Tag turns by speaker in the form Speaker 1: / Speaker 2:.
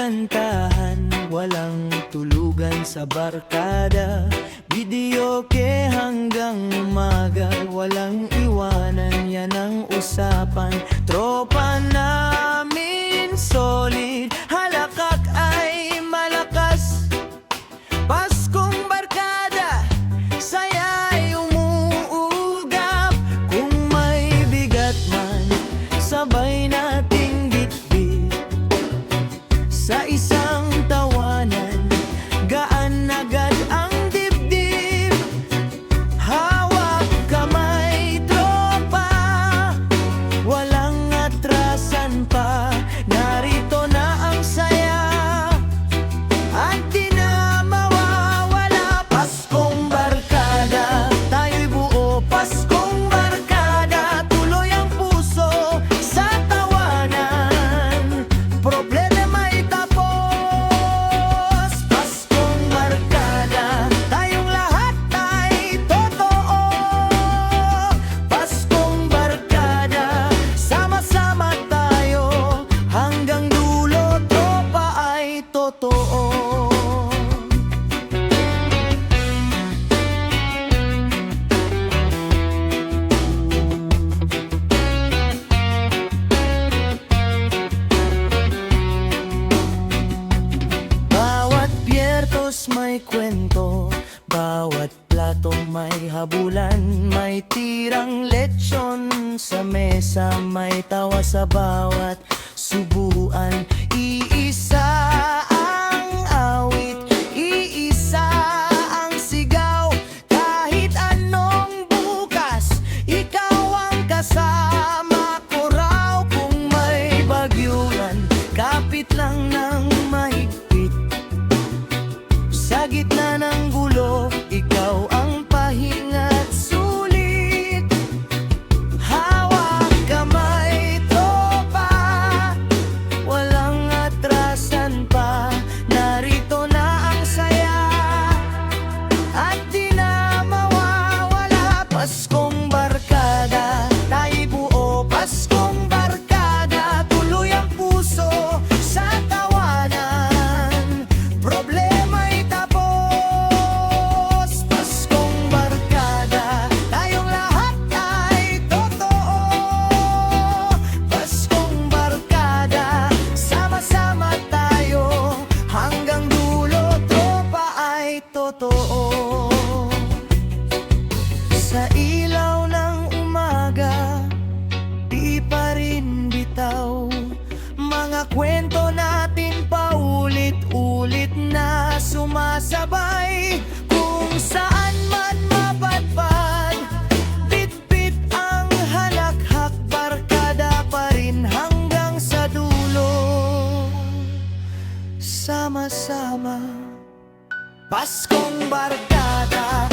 Speaker 1: kantahan, walang tulugan sa barkada. Videoke hanggang umaga, walang iwanan, yan ang usapan. Tropa namin solid, halakak ay malakas. Paskong barkada, saya'y umuugap. Kung may bigat man, sabay nating bitbit. Sa isang tawanan, gaan agad ang dibdib. Hawak kamay, tropa, walang atrasan pa. Narito na ang saya at di na mawawala. Paskong barkada, tayo'y buo. Paskong barkada, tuloy ang puso sa tawanan. Problema ay tapos. Paskong barkada, tayong lahat ay totoo. Paskong barkada, sama-sama tayo hanggang dulo. Tropa ay totoo. Bawat biyertos may kwento, bawat plato may habulan. May tirang lechon sa mesa, may tawa sa bawat subuan. Iisa ang awit, iisa ang sigaw. Kahit anong bukas, ikaw ang kasama ko raw. Kung may bagyuran, kapit lang ng mahigpit. Sa gitna ng gulo, ikaw ang pahinga't sulit. Hawak kamay, tropa, walang atrasan pa. Narito na ang saya at di na mawawala. Paskong barkada, tayo'y buo. Paskong barkada, tuloy ang puso sa tawanan. Problema'y tapos. Paskong barkada, tayong lahat ay totoo. Paskong barkada, sama-sama tayo hanggang dulo. Tropa ay totoo. Sa ilaw ng umaga, di pa rin bitaw. Mga kwento natin paulit-ulit na sumasabay. Kung saan man mapadpad, bit-bit ang halakhak. Barkada pa rin hanggang sa dulo. Sama-sama, Paskong barkada.